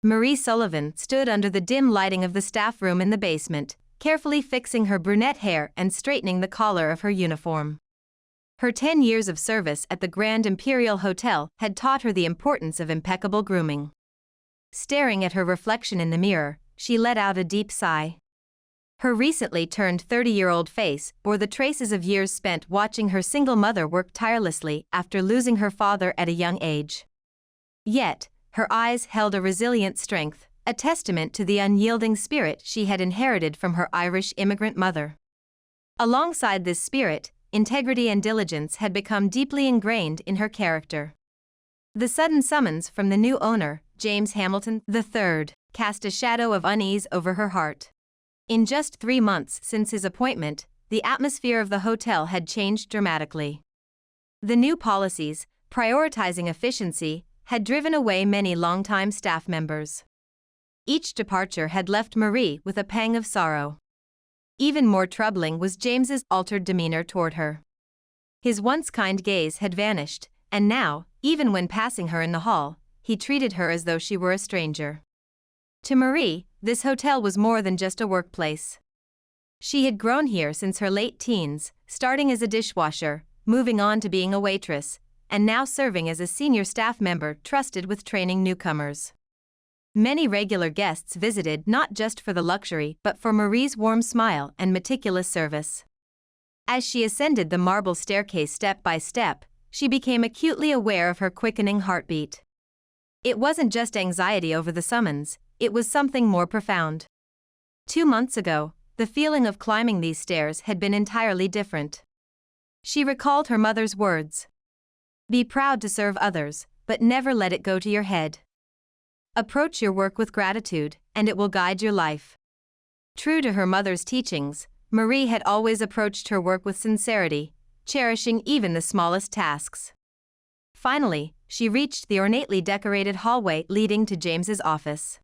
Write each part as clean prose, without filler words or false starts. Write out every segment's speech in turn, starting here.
Marie Sullivan stood under the dim lighting of the staff room in the basement, carefully fixing her brunette hair and straightening the collar of her uniform. Her 10 years of service at the Grand Imperial Hotel had taught her the importance of impeccable grooming. Staring at her reflection in the mirror, she let out a deep sigh. Her recently turned 30-year-old face bore the traces of years spent watching her single mother work tirelessly after losing her father at a young age. Yet, her eyes held a resilient strength, a testament to the unyielding spirit she had inherited from her Irish immigrant mother. Alongside this spirit, integrity and diligence had become deeply ingrained in her character. The sudden summons from the new owner, James Hamilton III, cast a shadow of unease over her heart. In just 3 months since his appointment, the atmosphere of the hotel had changed dramatically. The new policies, prioritizing efficiency, had driven away many longtime staff members. Each departure had left Marie with a pang of sorrow. Even more troubling was James's altered demeanor toward her. His once kind gaze had vanished, and now, even when passing her in the hall, he treated her as though she were a stranger. To Marie, this hotel was more than just a workplace. She had grown here since her late teens, starting as a dishwasher, moving on to being a waitress, and now serving as a senior staff member trusted with training newcomers. Many regular guests visited not just for the luxury but for Marie's warm smile and meticulous service. As she ascended the marble staircase step by step, she became acutely aware of her quickening heartbeat. It wasn't just anxiety over the summons, it was something more profound. 2 months ago, the feeling of climbing these stairs had been entirely different. She recalled her mother's words. Be proud to serve others, but never let it go to your head. Approach your work with gratitude, and it will guide your life. True to her mother's teachings, Marie had always approached her work with sincerity, cherishing even the smallest tasks. Finally, she reached the ornately decorated hallway leading to James's office.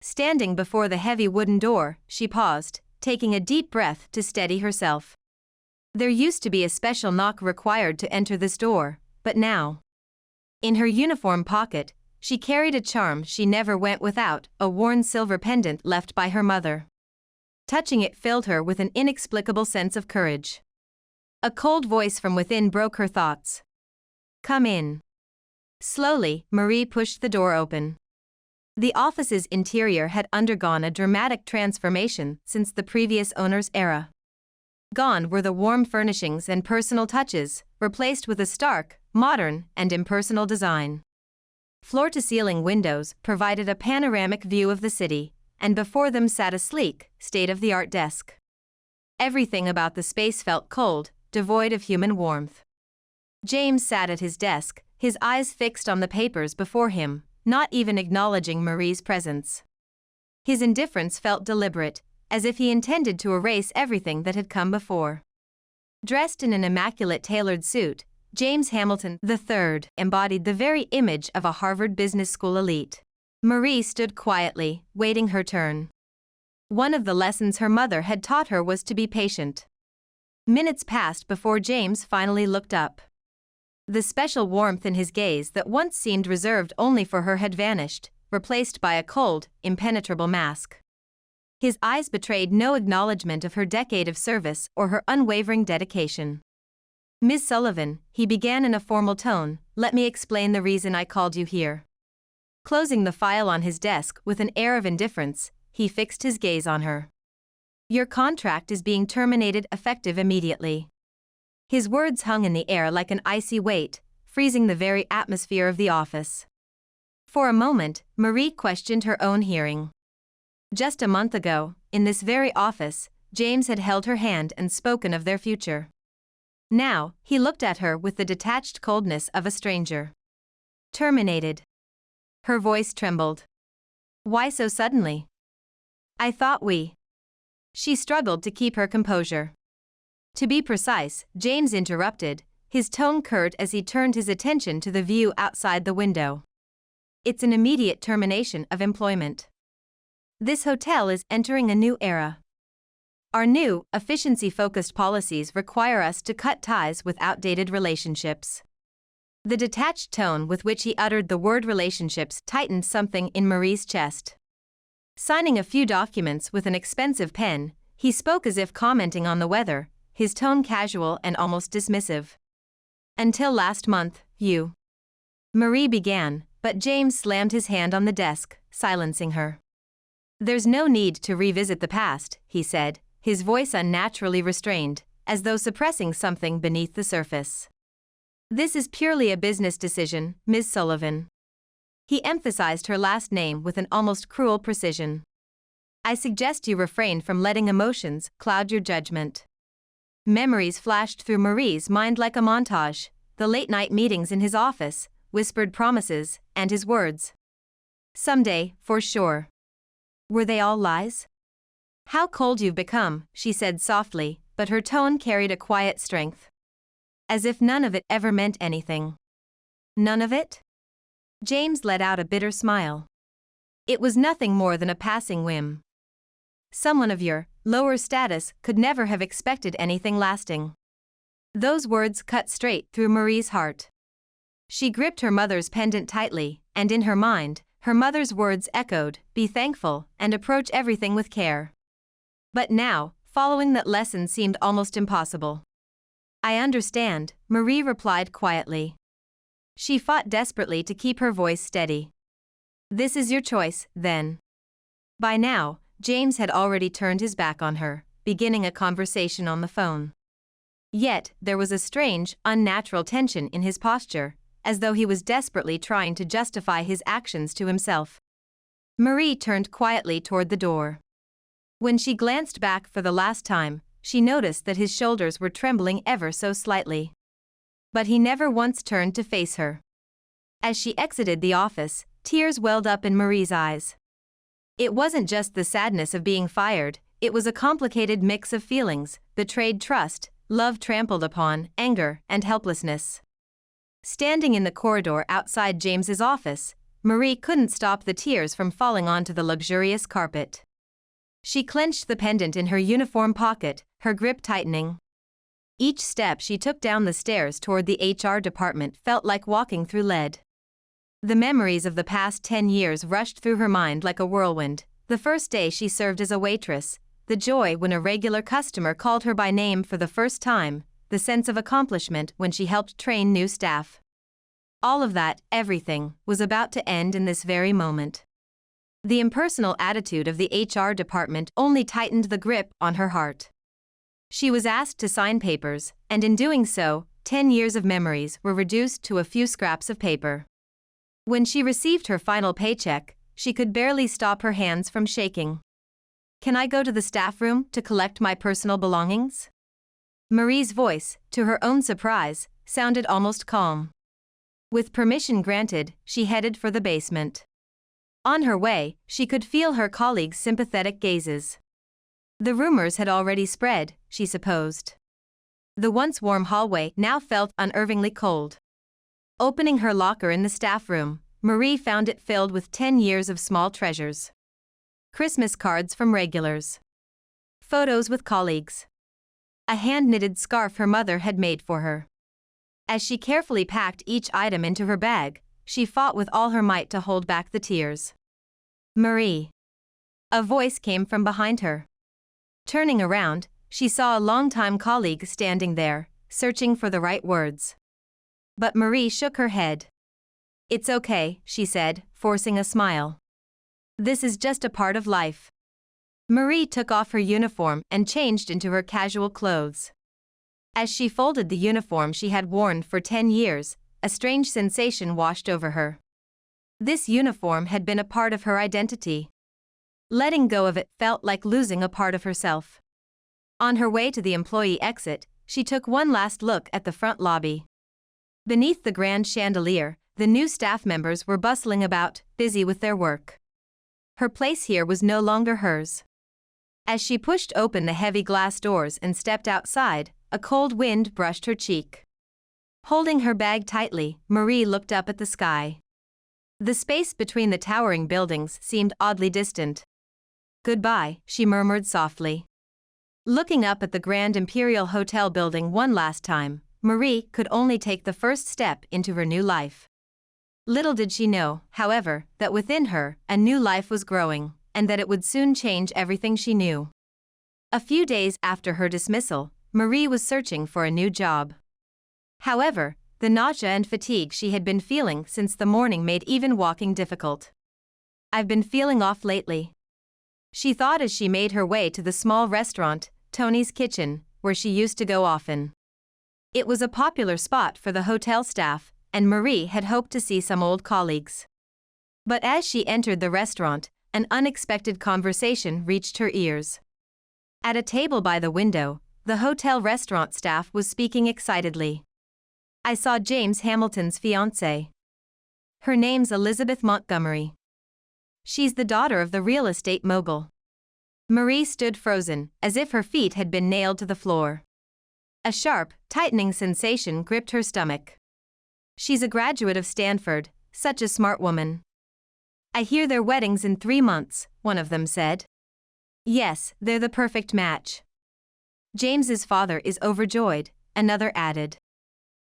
Standing before the heavy wooden door, she paused, taking a deep breath to steady herself. There used to be a special knock required to enter this door, but now, in her uniform pocket, she carried a charm she never went without, a worn silver pendant left by her mother. Touching it filled her with an inexplicable sense of courage. A cold voice from within broke her thoughts. Come in. Slowly, Marie pushed the door open. The office's interior had undergone a dramatic transformation since the previous owner's era. Gone were the warm furnishings and personal touches, replaced with a stark, modern, and impersonal design. Floor-to-ceiling windows provided a panoramic view of the city, and before them sat a sleek, state-of-the-art desk. Everything about the space felt cold, devoid of human warmth. James sat at his desk, his eyes fixed on the papers before him, not even acknowledging Marie's presence. His indifference felt deliberate, as if he intended to erase everything that had come before. Dressed in an immaculate tailored suit, James Hamilton III embodied the very image of a Harvard Business School elite. Marie stood quietly, waiting her turn. One of the lessons her mother had taught her was to be patient. Minutes passed before James finally looked up. The special warmth in his gaze that once seemed reserved only for her had vanished, replaced by a cold, impenetrable mask. His eyes betrayed no acknowledgement of her decade of service or her unwavering dedication. Ms. Sullivan, he began in a formal tone, let me explain the reason I called you here. Closing the file on his desk with an air of indifference, he fixed his gaze on her. Your contract is being terminated effective immediately. His words hung in the air like an icy weight, freezing the very atmosphere of the office. For a moment, Marie questioned her own hearing. Just a month ago, in this very office, James had held her hand and spoken of their future. Now, he looked at her with the detached coldness of a stranger. Terminated. Her voice trembled. Why so suddenly? I thought we. She struggled to keep her composure. To be precise, James interrupted, his tone curt as he turned his attention to the view outside the window. It's an immediate termination of employment. This hotel is entering a new era. Our new, efficiency-focused policies require us to cut ties with outdated relationships. The detached tone with which he uttered the word relationships tightened something in Marie's chest. Signing a few documents with an expensive pen, he spoke as if commenting on the weather, his tone casual and almost dismissive. "Until last month, you..." Marie began, but James slammed his hand on the desk, silencing her. "There's no need to revisit the past," he said, his voice unnaturally restrained, as though suppressing something beneath the surface. "This is purely a business decision, Ms. Sullivan." He emphasized her last name with an almost cruel precision. "I suggest you refrain from letting emotions cloud your judgment." Memories flashed through Marie's mind like a montage, the late-night meetings in his office, whispered promises, and his words. "Someday, for sure." Were they all lies? "How cold you've become," she said softly, but her tone carried a quiet strength. As if none of it ever meant anything. "None of it?" James let out a bitter smile. "It was nothing more than a passing whim. Someone of your lower status could never have expected anything lasting." Those words cut straight through Marie's heart. She gripped her mother's pendant tightly, and in her mind, her mother's words echoed, "Be thankful and approach everything with care." But now, following that lesson seemed almost impossible. "I understand," Marie replied quietly. She fought desperately to keep her voice steady. "This is your choice, then." By now, James had already turned his back on her, beginning a conversation on the phone. Yet, there was a strange, unnatural tension in his posture, as though he was desperately trying to justify his actions to himself. Marie turned quietly toward the door. When she glanced back for the last time, she noticed that his shoulders were trembling ever so slightly. But he never once turned to face her. As she exited the office, tears welled up in Marie's eyes. It wasn't just the sadness of being fired, it was a complicated mix of feelings: betrayed trust, love trampled upon, anger, and helplessness. Standing in the corridor outside James's office, Marie couldn't stop the tears from falling onto the luxurious carpet. She clenched the pendant in her uniform pocket, her grip tightening. Each step she took down the stairs toward the HR department felt like walking through lead. The memories of the past 10 years rushed through her mind like a whirlwind: the first day she served as a waitress, the joy when a regular customer called her by name for the first time, the sense of accomplishment when she helped train new staff. All of that, everything, was about to end in this very moment. The impersonal attitude of the HR department only tightened the grip on her heart. She was asked to sign papers, and in doing so, 10 years of memories were reduced to a few scraps of paper. When she received her final paycheck, she could barely stop her hands from shaking. "Can I go to the staff room to collect my personal belongings?" Marie's voice, to her own surprise, sounded almost calm. With permission granted, she headed for the basement. On her way, she could feel her colleagues' sympathetic gazes. The rumors had already spread, she supposed. The once warm hallway now felt unnervingly cold. Opening her locker in the staff room, Marie found it filled with 10 years of small treasures. Christmas cards from regulars. Photos with colleagues. A hand-knitted scarf her mother had made for her. As she carefully packed each item into her bag, she fought with all her might to hold back the tears. "Marie." A voice came from behind her. Turning around, she saw a longtime colleague standing there, searching for the right words. But Marie shook her head. "It's okay," she said, forcing a smile. "This is just a part of life." Marie took off her uniform and changed into her casual clothes. As she folded the uniform she had worn for 10 years, a strange sensation washed over her. This uniform had been a part of her identity. Letting go of it felt like losing a part of herself. On her way to the employee exit, she took one last look at the front lobby. Beneath the grand chandelier, the new staff members were bustling about, busy with their work. Her place here was no longer hers. As she pushed open the heavy glass doors and stepped outside, a cold wind brushed her cheek. Holding her bag tightly, Marie looked up at the sky. The space between the towering buildings seemed oddly distant. "Goodbye," she murmured softly. Looking up at the Grand Imperial Hotel building one last time, Marie could only take the first step into her new life. Little did she know, however, that within her, a new life was growing, and that it would soon change everything she knew. A few days after her dismissal, Marie was searching for a new job. However, the nausea and fatigue she had been feeling since the morning made even walking difficult. "I've been feeling off lately," she thought as she made her way to the small restaurant, Tony's Kitchen, where she used to go often. It was a popular spot for the hotel staff, and Marie had hoped to see some old colleagues. But as she entered the restaurant, an unexpected conversation reached her ears. At a table by the window, the hotel restaurant staff was speaking excitedly. "I saw James Hamilton's fiancée. Her name's Elizabeth Montgomery. She's the daughter of the real estate mogul." Marie stood frozen, as if her feet had been nailed to the floor. A sharp, tightening sensation gripped her stomach. "She's a graduate of Stanford, such a smart woman." "I hear their wedding's in 3 months," one of them said. "Yes, they're the perfect match." "James's father is overjoyed," another added.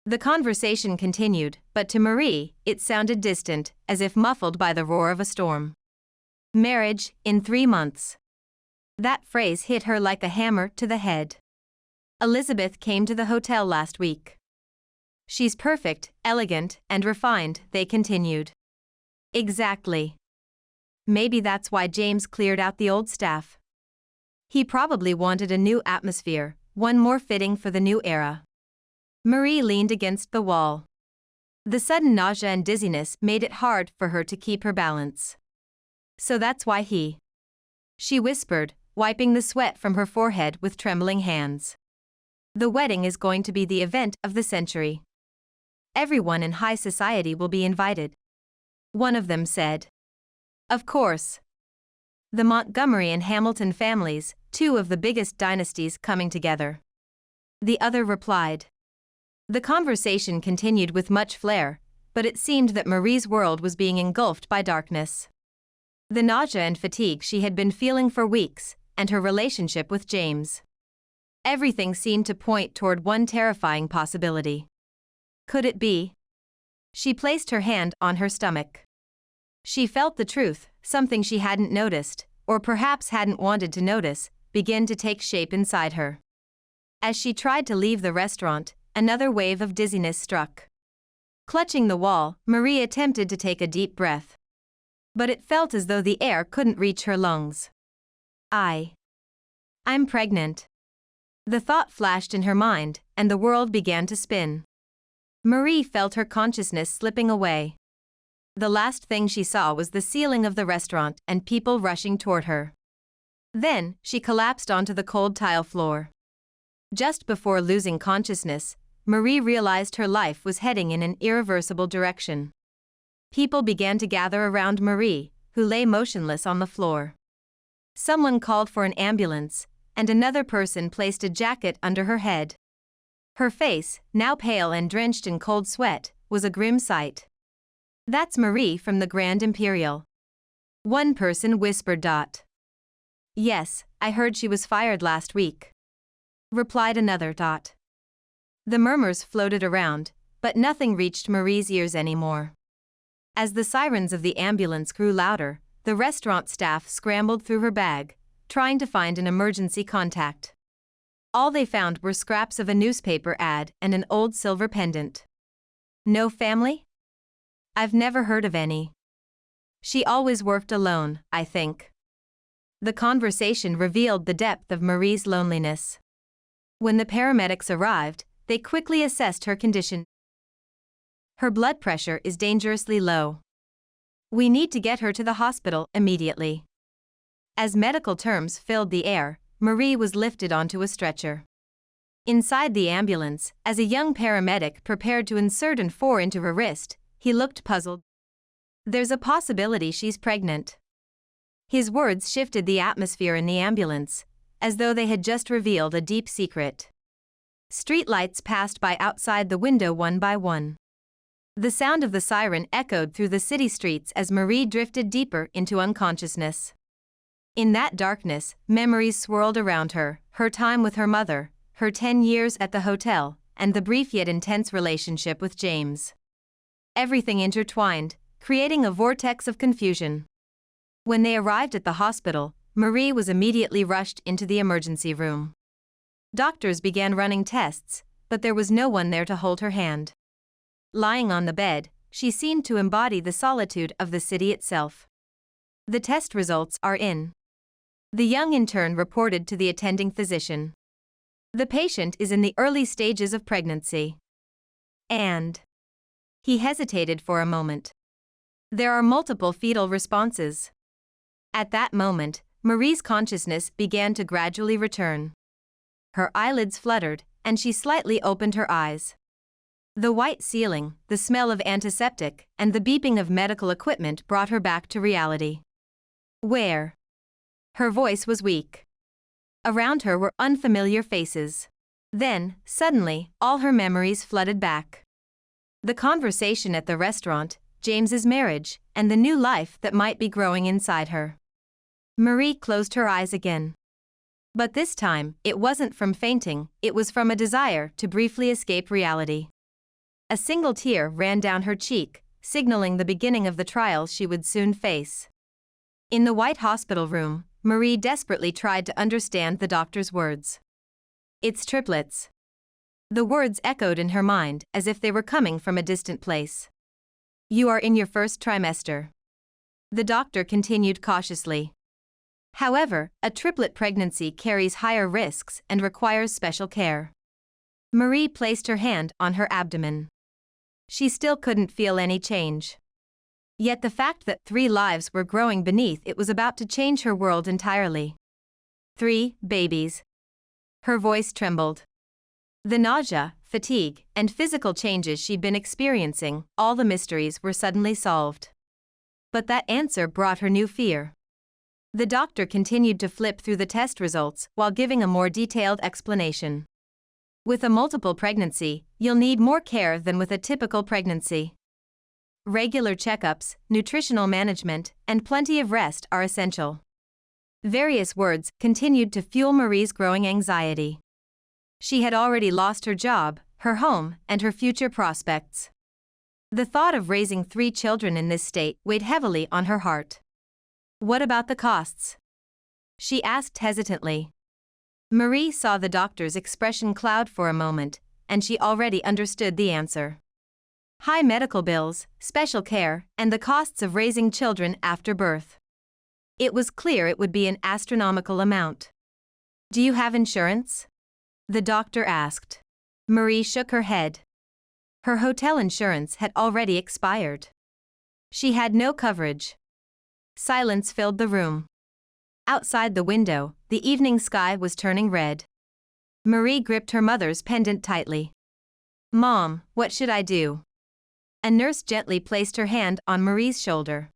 The conversation continued, but to Marie, it sounded distant, as if muffled by the roar of a storm. Marriage, in 3 months. That phrase hit her like a hammer to the head. "Elizabeth came to the hotel last week. She's perfect, elegant, and refined," they continued. "Exactly. Maybe that's why James cleared out the old staff. He probably wanted a new atmosphere, one more fitting for the new era." Marie leaned against the wall. The sudden nausea and dizziness made it hard for her to keep her balance. "So that's why she whispered, wiping the sweat from her forehead with trembling hands. "The wedding is going to be the event of the century. Everyone in high society will be invited," one of them said. "Of course. The Montgomery and Hamilton families, 2 of the biggest dynasties coming together," the other replied. The conversation continued with much flair, but it seemed that Marie's world was being engulfed by darkness. The nausea and fatigue she had been feeling for weeks, and her relationship with James. Everything seemed to point toward one terrifying possibility. Could it be? She placed her hand on her stomach. She felt the truth, something she hadn't noticed, or perhaps hadn't wanted to notice, begin to take shape inside her. As she tried to leave the restaurant, another wave of dizziness struck. Clutching the wall, Marie attempted to take a deep breath. But it felt as though the air couldn't reach her lungs. I'm pregnant." The thought flashed in her mind, and the world began to spin. Marie felt her consciousness slipping away. The last thing she saw was the ceiling of the restaurant and people rushing toward her. Then, she collapsed onto the cold tile floor. Just before losing consciousness, Marie realized her life was heading in an irreversible direction. People began to gather around Marie, who lay motionless on the floor. Someone called for an ambulance, and another person placed a jacket under her head. Her face, now pale and drenched in cold sweat, was a grim sight. "That's Marie from the Grand Imperial," one person whispered. "Yes, I heard she was fired last week," replied another. The murmurs floated around, but nothing reached Marie's ears anymore. As the sirens of the ambulance grew louder, the restaurant staff scrambled through her bag, trying to find an emergency contact. All they found were scraps of a newspaper ad and an old silver pendant. "No family? I've never heard of any. She always worked alone, I think." The conversation revealed the depth of Marie's loneliness. When the paramedics arrived, they quickly assessed her condition. "Her blood pressure is dangerously low. We need to get her to the hospital immediately." As medical terms filled the air, Marie was lifted onto a stretcher. Inside the ambulance, as a young paramedic prepared to insert an 4 into her wrist, he looked puzzled. "There's a possibility she's pregnant." His words shifted the atmosphere in the ambulance, as though they had just revealed a deep secret. Streetlights passed by outside the window one by one. The sound of the siren echoed through the city streets as Marie drifted deeper into unconsciousness. In that darkness, memories swirled around her, her time with her mother, her 10 years at the hotel, and the brief yet intense relationship with James. Everything intertwined, creating a vortex of confusion. When they arrived at the hospital, Marie was immediately rushed into the emergency room. Doctors began running tests, but there was no one there to hold her hand. Lying on the bed, she seemed to embody the solitude of the city itself. The test results are in. The young intern reported to the attending physician. The patient is in the early stages of pregnancy. And he hesitated for a moment. There are multiple fetal responses. At that moment, Marie's consciousness began to gradually return. Her eyelids fluttered, and she slightly opened her eyes. The white ceiling, the smell of antiseptic, and the beeping of medical equipment brought her back to reality. Where? Her voice was weak. Around her were unfamiliar faces. Then, suddenly, all her memories flooded back. The conversation at the restaurant, James's marriage, and the new life that might be growing inside her. Marie closed her eyes again. But this time, it wasn't from fainting, it was from a desire to briefly escape reality. A single tear ran down her cheek, signaling the beginning of the trials she would soon face. In the white hospital room, Marie desperately tried to understand the doctor's words. "It's triplets." The words echoed in her mind as if they were coming from a distant place. "You are in your first trimester." The doctor continued cautiously. "However, a triplet pregnancy carries higher risks and requires special care." Marie placed her hand on her abdomen. She still couldn't feel any change. Yet the fact that 3 lives were growing beneath it was about to change her world entirely. 3 babies. Her voice trembled. The nausea, fatigue, and physical changes she'd been experiencing, all the mysteries were suddenly solved. But that answer brought her new fear. The doctor continued to flip through the test results while giving a more detailed explanation. "With a multiple pregnancy, you'll need more care than with a typical pregnancy. Regular checkups, nutritional management, and plenty of rest are essential." Various words continued to fuel Marie's growing anxiety. She had already lost her job, her home, and her future prospects. The thought of raising 3 children in this state weighed heavily on her heart. "What about the costs?" she asked hesitantly. Marie saw the doctor's expression cloud for a moment, and she already understood the answer. High medical bills, special care, and the costs of raising children after birth. It was clear it would be an astronomical amount. "Do you have insurance?" the doctor asked. Marie shook her head. Her hotel insurance had already expired. She had no coverage. Silence filled the room. Outside the window, the evening sky was turning red. Marie gripped her mother's pendant tightly. "Mom, what should I do?" A nurse gently placed her hand on Marie's shoulder.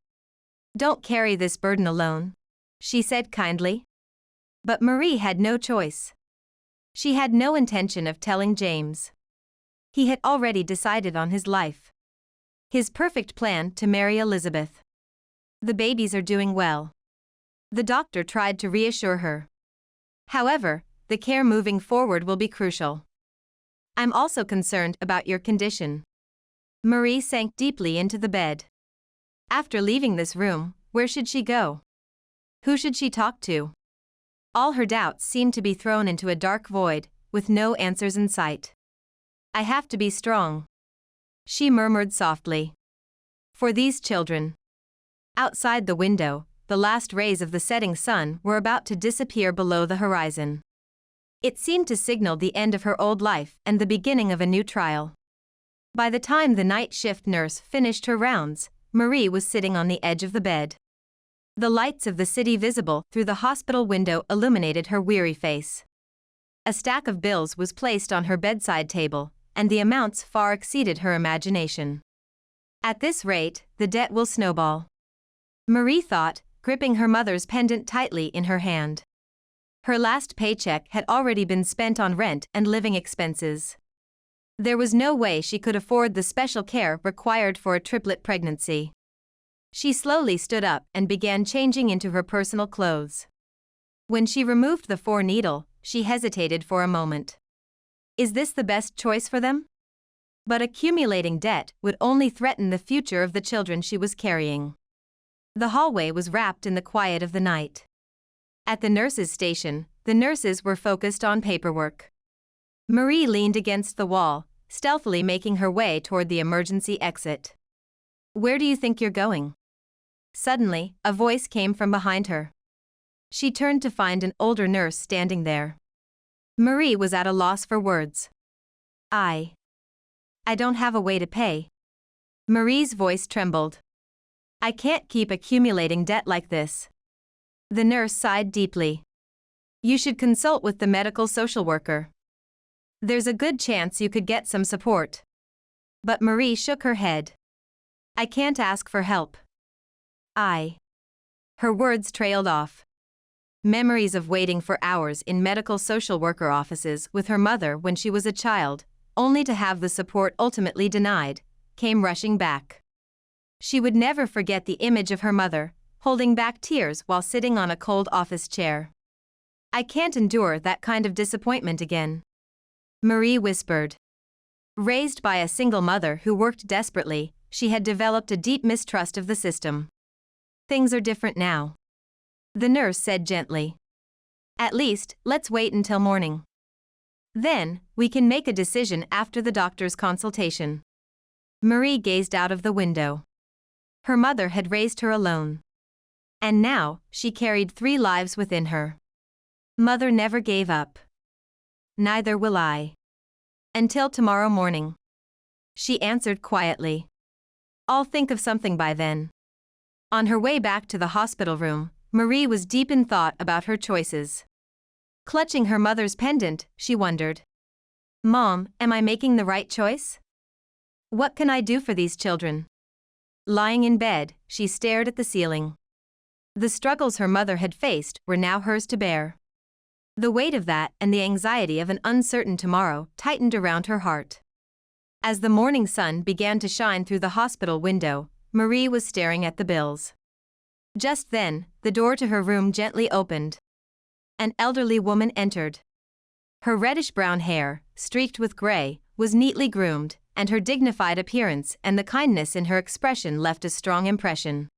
"Don't carry this burden alone," she said kindly. But Marie had no choice. She had no intention of telling James. He had already decided on his life. His perfect plan to marry Elizabeth. "The babies are doing well." The doctor tried to reassure her. "However, the care moving forward will be crucial. I'm also concerned about your condition." Marie sank deeply into the bed. After leaving this room, where should she go? Who should she talk to? All her doubts seemed to be thrown into a dark void, with no answers in sight. "I have to be strong," she murmured softly. "For these children." Outside the window, the last rays of the setting sun were about to disappear below the horizon. It seemed to signal the end of her old life and the beginning of a new trial. By the time the night shift nurse finished her rounds, Marie was sitting on the edge of the bed. The lights of the city visible through the hospital window illuminated her weary face. A stack of bills was placed on her bedside table, and the amounts far exceeded her imagination. "At this rate, the debt will snowball," Marie thought, gripping her mother's pendant tightly in her hand. Her last paycheck had already been spent on rent and living expenses. There was no way she could afford the special care required for a triplet pregnancy. She slowly stood up and began changing into her personal clothes. When she removed the 4 needle, she hesitated for a moment. Is this the best choice for them? But accumulating debt would only threaten the future of the children she was carrying. The hallway was wrapped in the quiet of the night. At the nurses' station, the nurses were focused on paperwork. Marie leaned against the wall, stealthily making her way toward the emergency exit. Where do you think you're going? Suddenly, a voice came from behind her. She turned to find an older nurse standing there. Marie was at a loss for words. I don't have a way to pay. Marie's voice trembled. I can't keep accumulating debt like this. The nurse sighed deeply. You should consult with the medical social worker. There's a good chance you could get some support. But Marie shook her head. I can't ask for help. Her words trailed off. Memories of waiting for hours in medical social worker offices with her mother when she was a child, only to have the support ultimately denied, came rushing back. She would never forget the image of her mother, holding back tears while sitting on a cold office chair. I can't endure that kind of disappointment again. Marie whispered. Raised by a single mother who worked desperately, she had developed a deep mistrust of the system. Things are different now. The nurse said gently. At least, let's wait until morning. Then, we can make a decision after the doctor's consultation. Marie gazed out of the window. Her mother had raised her alone. And now, she carried 3 lives within her. Mother never gave up. Neither will I. Until tomorrow morning. She answered quietly. I'll think of something by then. On her way back to the hospital room, Marie was deep in thought about her choices. Clutching her mother's pendant, she wondered. Mom, am I making the right choice? What can I do for these children? Lying in bed, she stared at the ceiling. The struggles her mother had faced were now hers to bear. The weight of that and the anxiety of an uncertain tomorrow tightened around her heart. As the morning sun began to shine through the hospital window, Marie was staring at the bills. Just then, the door to her room gently opened. An elderly woman entered. Her reddish-brown hair, streaked with gray, was neatly groomed, and her dignified appearance and the kindness in her expression left a strong impression.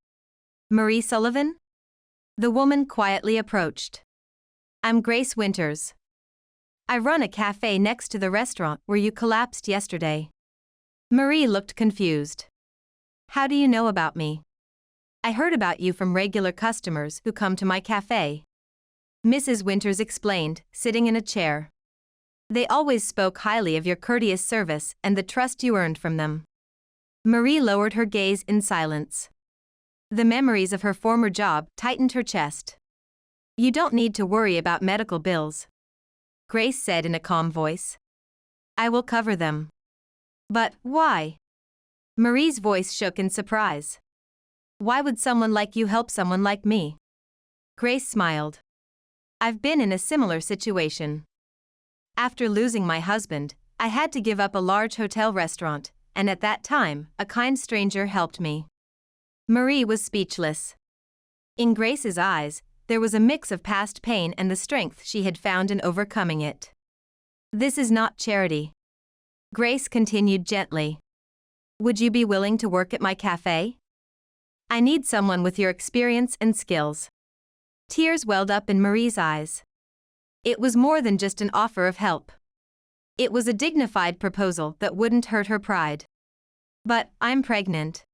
Marie Sullivan? The woman quietly approached. I'm Grace Winters. I run a cafe next to the restaurant where you collapsed yesterday. Marie looked confused. How do you know about me? I heard about you from regular customers who come to my cafe. Mrs. Winters explained, sitting in a chair. They always spoke highly of your courteous service and the trust you earned from them. Marie lowered her gaze in silence. The memories of her former job tightened her chest. You don't need to worry about medical bills, Grace said in a calm voice. I will cover them. But why? Marie's voice shook in surprise. Why would someone like you help someone like me? Grace smiled. I've been in a similar situation. After losing my husband, I had to give up a large hotel restaurant, and at that time, a kind stranger helped me. Marie was speechless. In Grace's eyes, there was a mix of past pain and the strength she had found in overcoming it. This is not charity. Grace continued gently. Would you be willing to work at my cafe? I need someone with your experience and skills. Tears welled up in Marie's eyes. It was more than just an offer of help. It was a dignified proposal that wouldn't hurt her pride. But I'm pregnant,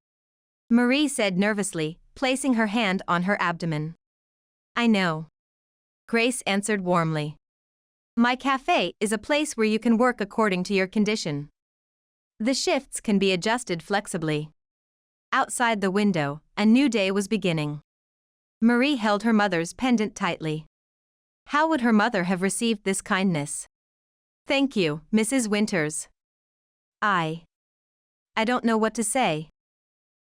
Marie said nervously, placing her hand on her abdomen. I know, Grace answered warmly. My cafe is a place where you can work according to your condition. The shifts can be adjusted flexibly. Outside the window, a new day was beginning. Marie held her mother's pendant tightly. How would her mother have received this kindness? Thank you, Mrs. Winters. I don't know what to say.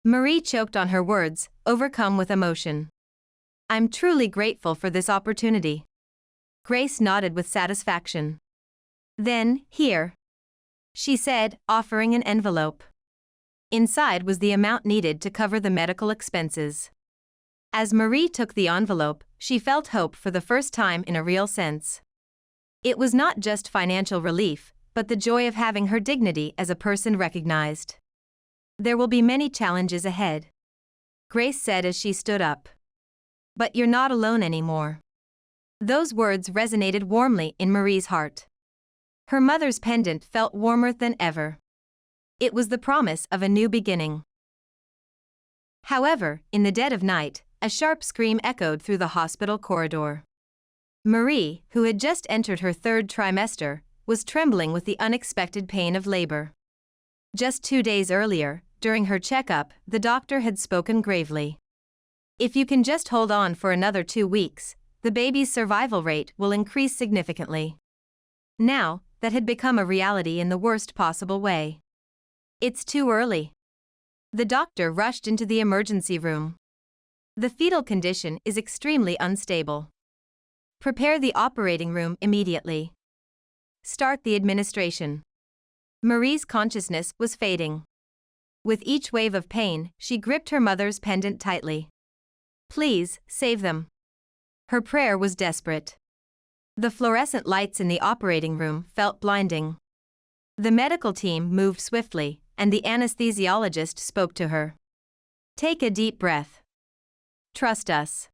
Marie choked on her words, overcome with emotion. I'm truly grateful for this opportunity. Grace nodded with satisfaction. Then, here, she said, offering an envelope. Inside was the amount needed to cover the medical expenses. As Marie took the envelope, she felt hope for the first time in a real sense. It was not just financial relief, but the joy of having her dignity as a person recognized. There will be many challenges ahead, Grace said as she stood up. But you're not alone anymore. Those words resonated warmly in Marie's heart. Her mother's pendant felt warmer than ever. It was the promise of a new beginning. However, in the dead of night, a sharp scream echoed through the hospital corridor. Marie, who had just entered her third trimester, was trembling with the unexpected pain of labor. Just 2 days earlier, during her checkup, the doctor had spoken gravely. If you can just hold on for another 2 weeks, the baby's survival rate will increase significantly. Now, that had become a reality in the worst possible way. It's too early. The doctor rushed into the emergency room. The fetal condition is extremely unstable. Prepare the operating room immediately. Start the administration. Marie's consciousness was fading. With each wave of pain, she gripped her mother's pendant tightly. Please, save them. Her prayer was desperate. The fluorescent lights in the operating room felt blinding. The medical team moved swiftly, and the anesthesiologist spoke to her. Take a deep breath. Trust us.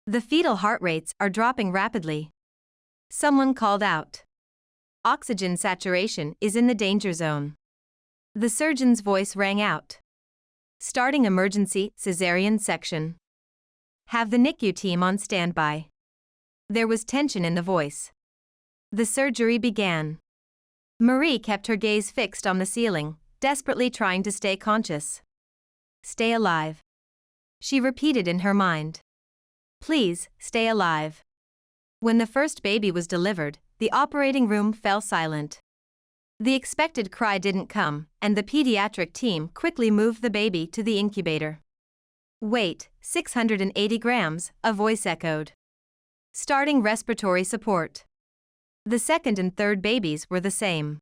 The fetal heart rates are dropping rapidly. Someone called out. Oxygen saturation is in the danger zone. The surgeon's voice rang out. Starting emergency cesarean section. Have the NICU team on standby. There was tension in the voice. The surgery began. Marie kept her gaze fixed on the ceiling, desperately trying to stay conscious. Stay alive. She repeated in her mind. Please, stay alive. When the first baby was delivered, the operating room fell silent. The expected cry didn't come, and the pediatric team quickly moved the baby to the incubator. Weight, 680 grams, a voice echoed. Starting respiratory support. The second and third babies were the same.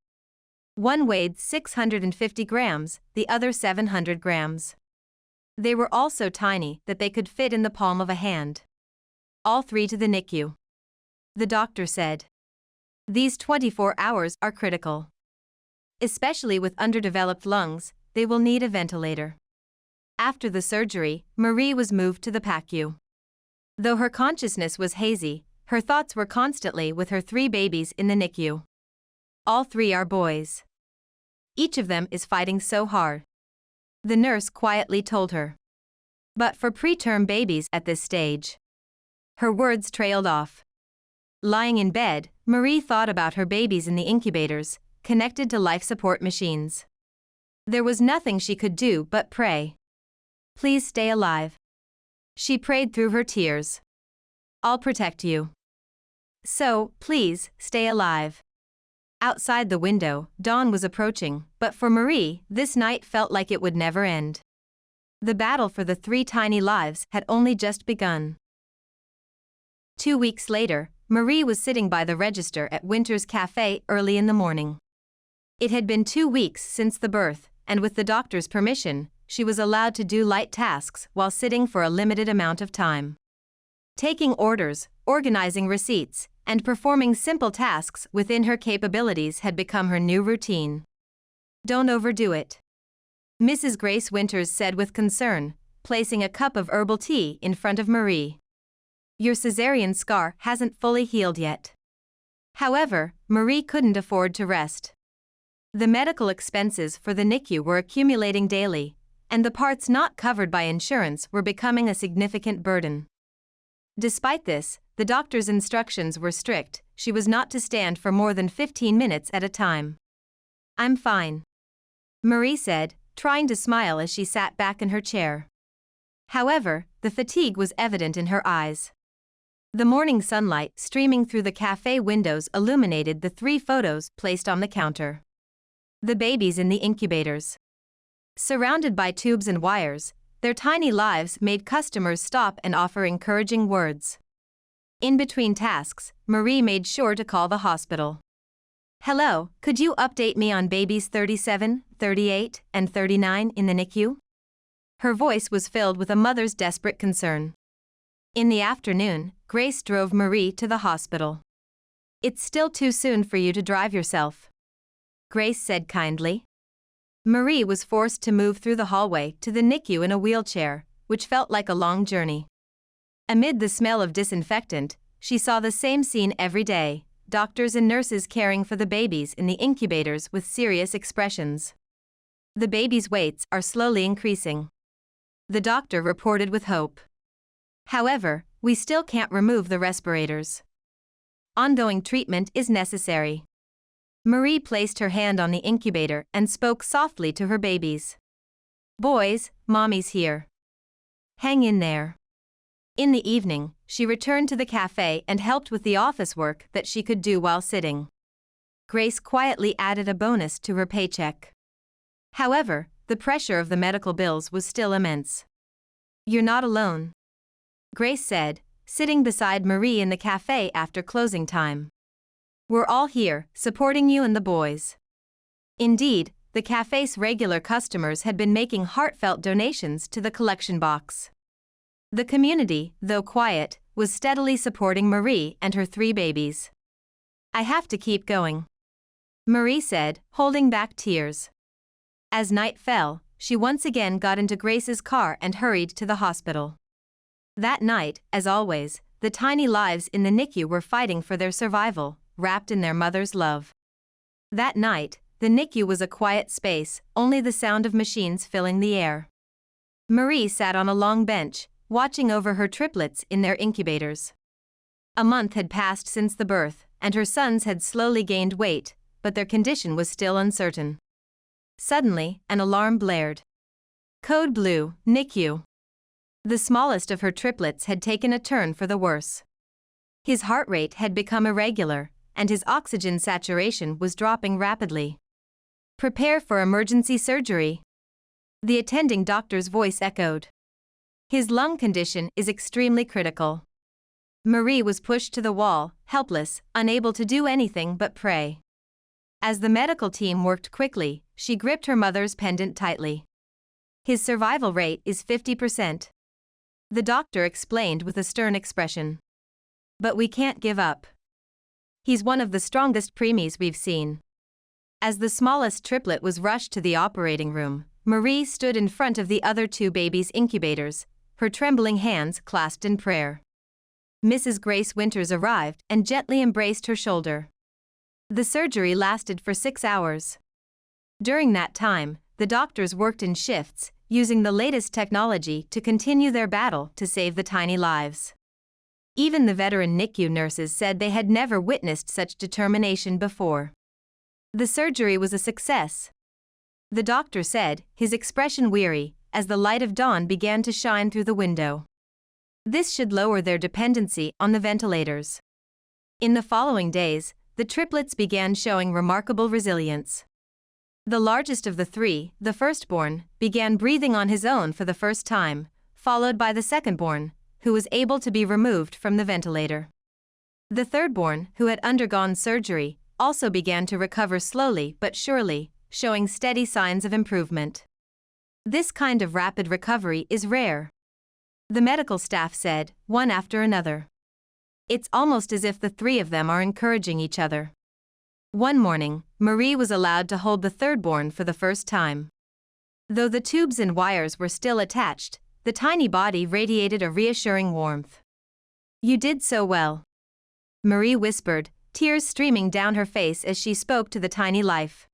One weighed 650 grams, the other 700 grams. They were all so tiny that they could fit in the palm of a hand. All 3 to the NICU. The doctor said. These 24 hours are critical. Especially with underdeveloped lungs, they will need a ventilator. After the surgery, Marie was moved to the PACU. Though her consciousness was hazy, her thoughts were constantly with her 3 babies in the NICU. All 3 are boys. Each of them is fighting so hard. The nurse quietly told her. But for preterm babies at this stage. Her words trailed off. Lying in bed, Marie thought about her babies in the incubators, connected to life support machines. There was nothing she could do but pray. Please stay alive. She prayed through her tears. I'll protect you. So, please, stay alive. Outside the window, dawn was approaching, but for Marie, this night felt like it would never end. The battle for the 3 tiny lives had only just begun. 2 weeks later, Marie was sitting by the register at Winter's Cafe early in the morning. It had been 2 weeks since the birth, and with the doctor's permission, she was allowed to do light tasks while sitting for a limited amount of time. Taking orders, organizing receipts, and performing simple tasks within her capabilities had become her new routine. Don't overdo it. Mrs. Grace Winters said with concern, placing a cup of herbal tea in front of Marie. Your cesarean scar hasn't fully healed yet. However, Marie couldn't afford to rest. The medical expenses for the NICU were accumulating daily, and the parts not covered by insurance were becoming a significant burden. Despite this, the doctor's instructions were strict. She was not to stand for more than 15 minutes at a time. I'm fine, Marie said, trying to smile as she sat back in her chair. However, the fatigue was evident in her eyes. The morning sunlight streaming through the cafe windows illuminated the 3 photos placed on the counter. The babies in the incubators. Surrounded by tubes and wires, their tiny lives made customers stop and offer encouraging words. In between tasks, Marie made sure to call the hospital. Hello, could you update me on babies 37, 38, and 39 in the NICU? Her voice was filled with a mother's desperate concern. In the afternoon, Grace drove Marie to the hospital. It's still too soon for you to drive yourself. Grace said kindly. Marie was forced to move through the hallway to the NICU in a wheelchair, which felt like a long journey. Amid the smell of disinfectant, she saw the same scene every day, doctors and nurses caring for the babies in the incubators with serious expressions. The babies' weights are slowly increasing, the doctor reported with hope. However, we still can't remove the respirators. Ongoing treatment is necessary. Marie placed her hand on the incubator and spoke softly to her babies. Boys, mommy's here. Hang in there. In the evening, she returned to the cafe and helped with the office work that she could do while sitting. Grace quietly added a bonus to her paycheck. However, the pressure of the medical bills was still immense. You're not alone, Grace said, sitting beside Marie in the cafe after closing time. We're all here, supporting you and the boys. Indeed, the cafe's regular customers had been making heartfelt donations to the collection box. The community, though quiet, was steadily supporting Marie and her 3 babies. I have to keep going, Marie said, holding back tears. As night fell, she once again got into Grace's car and hurried to the hospital. That night, as always, the tiny lives in the NICU were fighting for their survival, wrapped in their mother's love. That night, the NICU was a quiet space, only the sound of machines filling the air. Marie sat on a long bench, watching over her triplets in their incubators. A month had passed since the birth, and her sons had slowly gained weight, but their condition was still uncertain. Suddenly, an alarm blared. Code blue, NICU. The smallest of her triplets had taken a turn for the worse. His heart rate had become irregular, and his oxygen saturation was dropping rapidly. Prepare for emergency surgery, the attending doctor's voice echoed. His lung condition is extremely critical. Marie was pushed to the wall, helpless, unable to do anything but pray. As the medical team worked quickly, she gripped her mother's pendant tightly. His survival rate is 50%. The doctor explained with a stern expression. But we can't give up. He's one of the strongest preemies we've seen. As the smallest triplet was rushed to the operating room, Marie stood in front of the other 2 babies' incubators, her trembling hands clasped in prayer. Mrs. Grace Winters arrived and gently embraced her shoulder. The surgery lasted for 6 hours. During that time, the doctors worked in shifts, using the latest technology to continue their battle to save the tiny lives. Even the veteran NICU nurses said they had never witnessed such determination before. The surgery was a success, the doctor said, his expression weary, as the light of dawn began to shine through the window. This should lower their dependency on the ventilators. In the following days, the triplets began showing remarkable resilience. The largest of the 3, the firstborn, began breathing on his own for the first time, followed by the secondborn, who was able to be removed from the ventilator. The thirdborn, who had undergone surgery, also began to recover slowly but surely, showing steady signs of improvement. This kind of rapid recovery is rare, the medical staff said, one after another. It's almost as if the 3 of them are encouraging each other. One morning, Marie was allowed to hold the thirdborn for the first time. Though the tubes and wires were still attached, the tiny body radiated a reassuring warmth. You did so well, Marie whispered, tears streaming down her face as she spoke to the tiny life.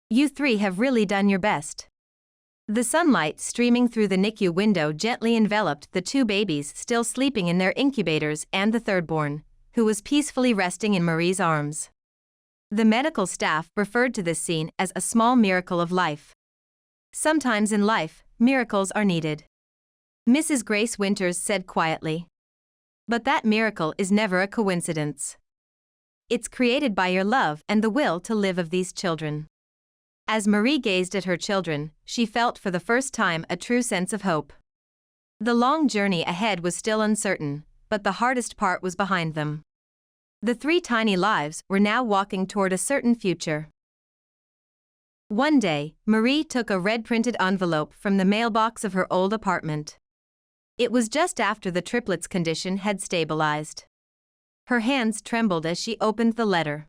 You 3 have really done your best. The sunlight streaming through the NICU window gently enveloped the 2 babies still sleeping in their incubators and the thirdborn, who was peacefully resting in Marie's arms. The medical staff referred to this scene as a small miracle of life. Sometimes in life, miracles are needed, Mrs. Grace Winters said quietly. But that miracle is never a coincidence. It's created by your love and the will to live of these children. As Marie gazed at her children, she felt for the first time a true sense of hope. The long journey ahead was still uncertain, but the hardest part was behind them. The 3 tiny lives were now walking toward a certain future. One day, Marie took a red-printed envelope from the mailbox of her old apartment. It was just after the triplets' condition had stabilized. Her hands trembled as she opened the letter.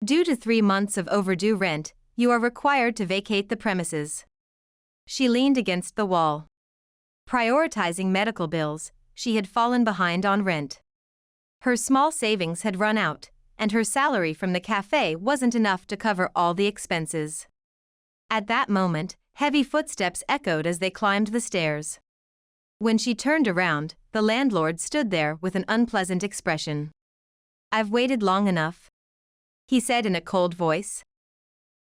Due to 3 months of overdue rent, you are required to vacate the premises. She leaned against the wall. Prioritizing medical bills, she had fallen behind on rent. Her small savings had run out, and her salary from the cafe wasn't enough to cover all the expenses. At that moment, heavy footsteps echoed as they climbed the stairs. When she turned around, the landlord stood there with an unpleasant expression. "I've waited long enough," he said in a cold voice.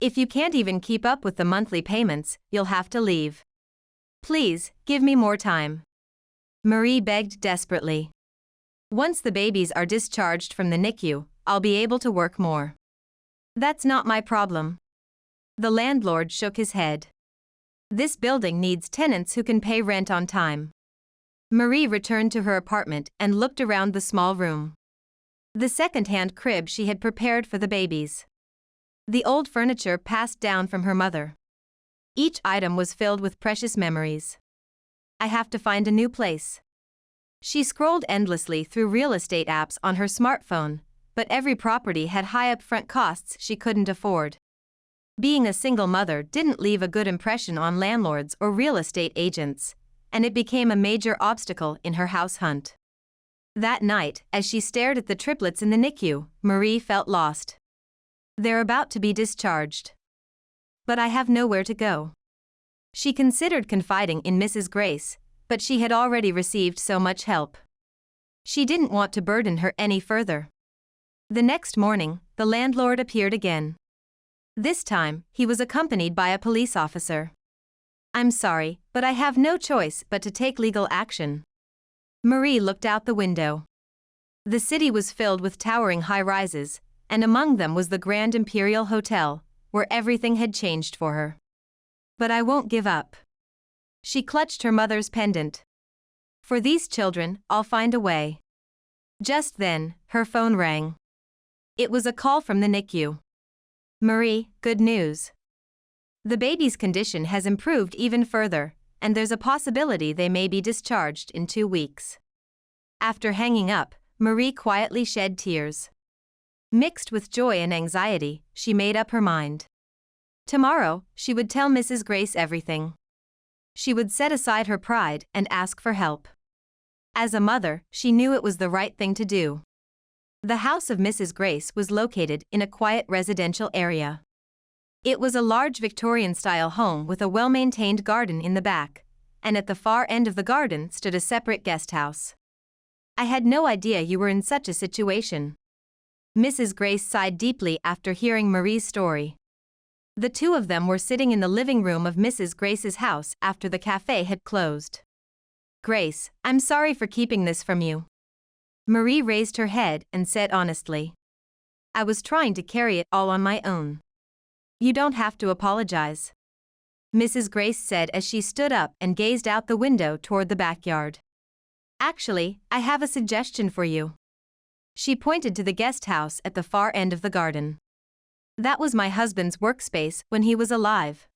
"If you can't even keep up with the monthly payments, you'll have to leave. Please, give me more time," Marie begged desperately. "Once the babies are discharged from the NICU, I'll be able to work more." "That's not my problem." The landlord shook his head. "This building needs tenants who can pay rent on time." Marie returned to her apartment and looked around the small room. The second-hand crib she had prepared for the babies. The old furniture passed down from her mother. Each item was filled with precious memories. "I have to find a new place." She scrolled endlessly through real estate apps on her smartphone, but every property had high upfront costs she couldn't afford. Being a single mother didn't leave a good impression on landlords or real estate agents, and it became a major obstacle in her house hunt. That night, as she stared at the triplets in the NICU, Marie felt lost. "They're about to be discharged. But I have nowhere to go." She considered confiding in Mrs. Grace, but she had already received so much help. She didn't want to burden her any further. The next morning, the landlord appeared again. This time, he was accompanied by a police officer. "I'm sorry, but I have no choice but to take legal action." Marie looked out the window. The city was filled with towering high-rises, and among them was the Grand Imperial Hotel, where everything had changed for her. "But I won't give up." She clutched her mother's pendant. "For these children, I'll find a way." Just then, her phone rang. It was a call from the NICU. "Marie, good news. The baby's condition has improved even further, and there's a possibility they may be discharged in 2 weeks." After hanging up, Marie quietly shed tears. Mixed with joy and anxiety, she made up her mind. Tomorrow, she would tell Mrs. Grace everything. She would set aside her pride and ask for help. As a mother, she knew it was the right thing to do. The house of Mrs. Grace was located in a quiet residential area. It was a large Victorian-style home with a well-maintained garden in the back, and at the far end of the garden stood a separate guest house. "I had no idea you were in such a situation." Mrs. Grace sighed deeply after hearing Marie's story. The two of them were sitting in the living room of Mrs. Grace's house after the cafe had closed. "Grace, I'm sorry for keeping this from you." Marie raised her head and said honestly, "I was trying to carry it all on my own." "You don't have to apologize," Mrs. Grace said as she stood up and gazed out the window toward the backyard. "Actually, I have a suggestion for you." She pointed to the guest house at the far end of the garden. "That was my husband's workspace when he was alive.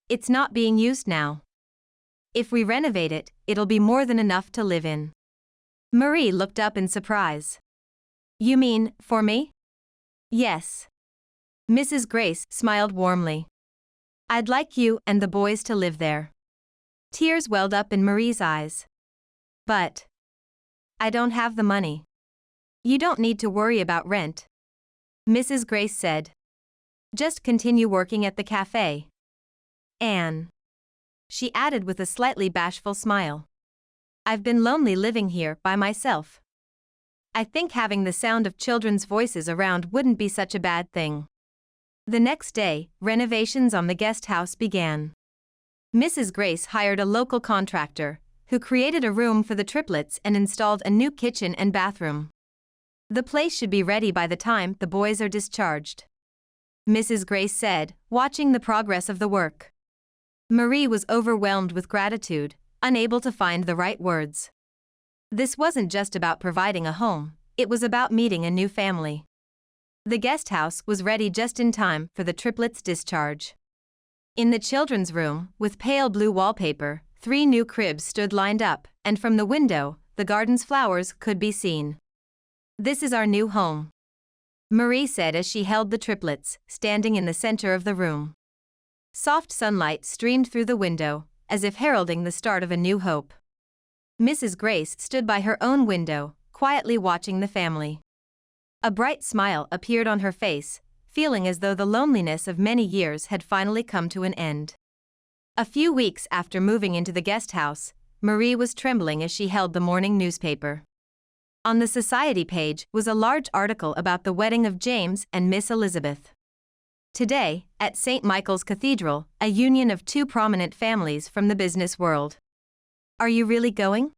It's not being used now. If we renovate it, it'll be more than enough to live in." Marie looked up in surprise. "You mean, for me?" "Yes." Mrs. Grace smiled warmly. "I'd like you and the boys to live there." Tears welled up in Marie's eyes. "But I don't have the money." "You don't need to worry about rent," Mrs. Grace said. "Just continue working at the cafe. Anne," she added with a slightly bashful smile, "I've been lonely living here by myself. I think having the sound of children's voices around wouldn't be such a bad thing." The next day, renovations on the guest house began. Mrs. Grace hired a local contractor, who created a room for the triplets and installed a new kitchen and bathroom. "The place should be ready by the time the boys are discharged," Mrs. Grace said, watching the progress of the work. Marie was overwhelmed with gratitude, unable to find the right words. This wasn't just about providing a home, it was about meeting a new family. The guest house was ready just in time for the triplets' discharge. In the children's room, with pale blue wallpaper, 3 new cribs stood lined up, and from the window, the garden's flowers could be seen. "This is our new home," Marie said as she held the triplets, standing in the center of the room. Soft sunlight streamed through the window, as if heralding the start of a new hope. Mrs. Grace stood by her own window, quietly watching the family. A bright smile appeared on her face, feeling as though the loneliness of many years had finally come to an end. A few weeks after moving into the guest house, Marie was trembling as she held the morning newspaper. On the society page was a large article about the wedding of James and Miss Elizabeth. Today, at St. Michael's Cathedral, a union of two prominent families from the business world. "Are you really going?"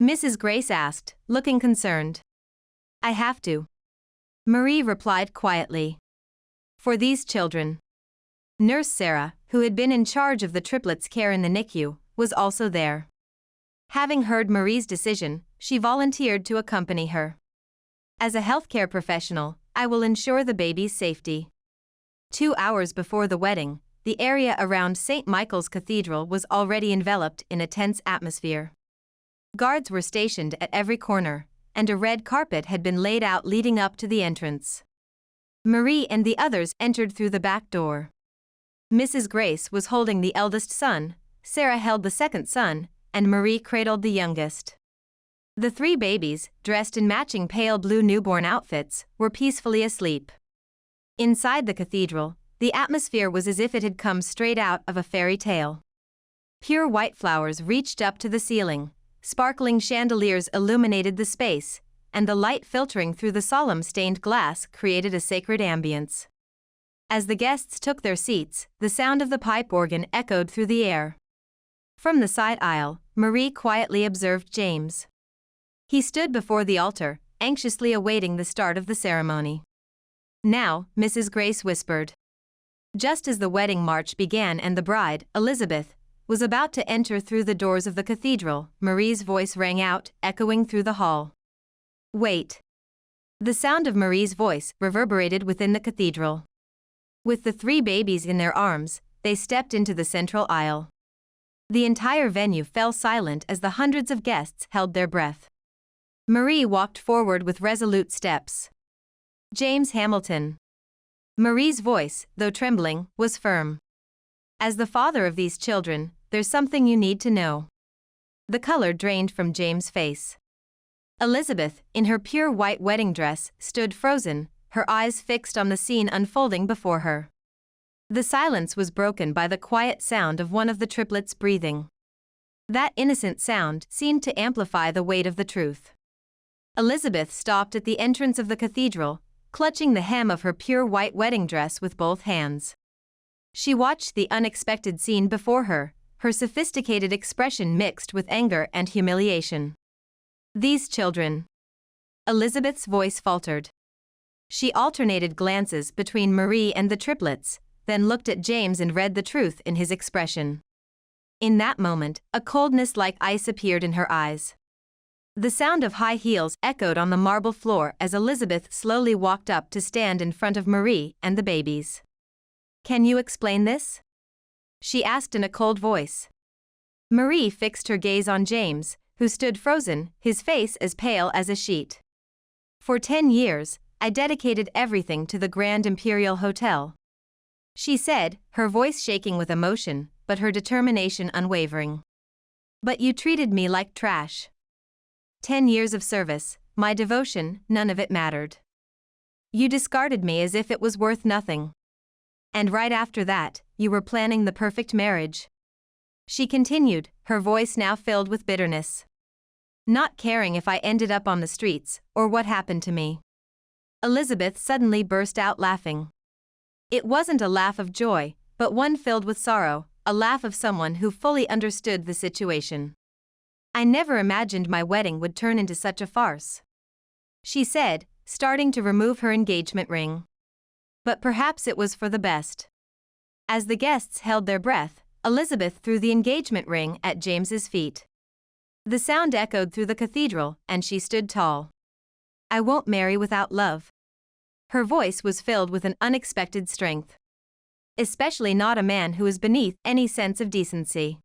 Mrs. Grace asked, looking concerned. "I have to," Marie replied quietly. "For these children." Nurse Sarah, who had been in charge of the triplets' care in the NICU, was also there. Having heard Marie's decision, she volunteered to accompany her. "As a healthcare professional, I will ensure the baby's safety." 2 hours before the wedding, the area around St. Michael's Cathedral was already enveloped in a tense atmosphere. Guards were stationed at every corner, and a red carpet had been laid out leading up to the entrance. Marie and the others entered through the back door. Mrs. Grace was holding the eldest son, Sarah held the second son, and Marie cradled the youngest. The 3 babies, dressed in matching pale blue newborn outfits, were peacefully asleep. Inside the cathedral, the atmosphere was as if it had come straight out of a fairy tale. Pure white flowers reached up to the ceiling, sparkling chandeliers illuminated the space, and the light filtering through the solemn stained glass created a sacred ambience. As the guests took their seats, the sound of the pipe organ echoed through the air. From the side aisle, Marie quietly observed James. He stood before the altar, anxiously awaiting the start of the ceremony. "Now," Mrs. Grace whispered. Just as the wedding march began and the bride, Elizabeth, was about to enter through the doors of the cathedral, Marie's voice rang out, echoing through the hall. "Wait." The sound of Marie's voice reverberated within the cathedral. With the 3 babies in their arms, they stepped into the central aisle. The entire venue fell silent as the hundreds of guests held their breath. Marie walked forward with resolute steps. "James Hamilton." Marie's voice, though trembling, was firm. "As the father of these children, there's something you need to know." The color drained from James' face. Elizabeth, in her pure white wedding dress, stood frozen, her eyes fixed on the scene unfolding before her. The silence was broken by the quiet sound of one of the triplets breathing. That innocent sound seemed to amplify the weight of the truth. Elizabeth stopped at the entrance of the cathedral, clutching the hem of her pure white wedding dress with both hands. She watched the unexpected scene before her, her sophisticated expression mixed with anger and humiliation. "These children." Elizabeth's voice faltered. She alternated glances between Marie and the triplets, then looked at James and read the truth in his expression. In that moment, a coldness like ice appeared in her eyes. The sound of high heels echoed on the marble floor as Elizabeth slowly walked up to stand in front of Marie and the babies. "Can you explain this?" she asked in a cold voice. Marie fixed her gaze on James, who stood frozen, his face as pale as a sheet. "For 10 years, I dedicated everything to the Grand Imperial Hotel," she said, her voice shaking with emotion, but her determination unwavering. "But you treated me like trash. 10 years of service, my devotion, none of it mattered. You discarded me as if it was worth nothing. And right after that, you were planning the perfect marriage," she continued, her voice now filled with bitterness. "Not caring if I ended up on the streets, or what happened to me." Elizabeth suddenly burst out laughing. It wasn't a laugh of joy, but one filled with sorrow, a laugh of someone who fully understood the situation. "I never imagined my wedding would turn into such a farce," she said, starting to remove her engagement ring. But perhaps it was for the best. As the guests held their breath, Elizabeth threw the engagement ring at James's feet. The sound echoed through the cathedral, and she stood tall. "I won't marry without love." Her voice was filled with an unexpected strength. "Especially not a man who is beneath any sense of decency."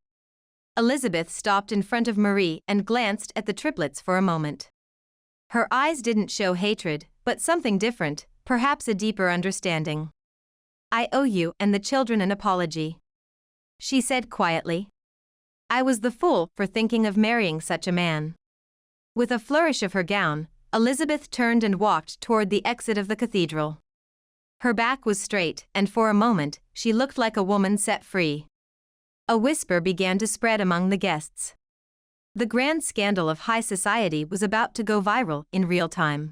Elizabeth stopped in front of Marie and glanced at the triplets for a moment. Her eyes didn't show hatred, but something different, perhaps a deeper understanding. I owe you and the children an apology, she said quietly. I was the fool for thinking of marrying such a man. With a flourish of her gown, Elizabeth turned and walked toward the exit of the cathedral. Her back was straight, and for a moment, she looked like a woman set free. A whisper began to spread among the guests. The grand scandal of high society was about to go viral in real time.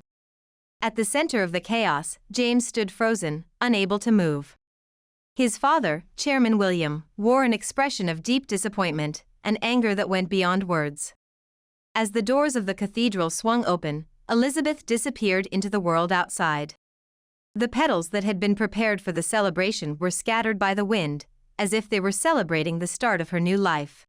At the center of the chaos, James stood frozen, unable to move. His father, Chairman William, wore an expression of deep disappointment and anger that went beyond words. As the doors of the cathedral swung open, Elizabeth disappeared into the world outside. The petals that had been prepared for the celebration were scattered by the wind, as if they were celebrating the start of her new life.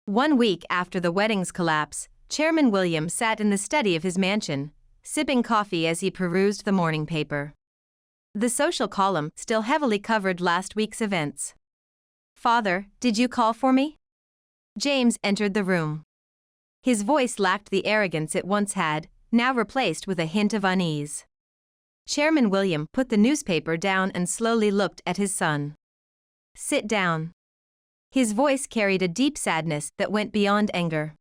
1 week after the wedding's collapse, Chairman William sat in the study of his mansion, sipping coffee as he perused the morning paper. The social column still heavily covered last week's events. "Father, did you call for me?" James entered the room. His voice lacked the arrogance it once had, now replaced with a hint of unease. Chairman William put the newspaper down and slowly looked at his son. "Sit down." His voice carried a deep sadness that went beyond anger.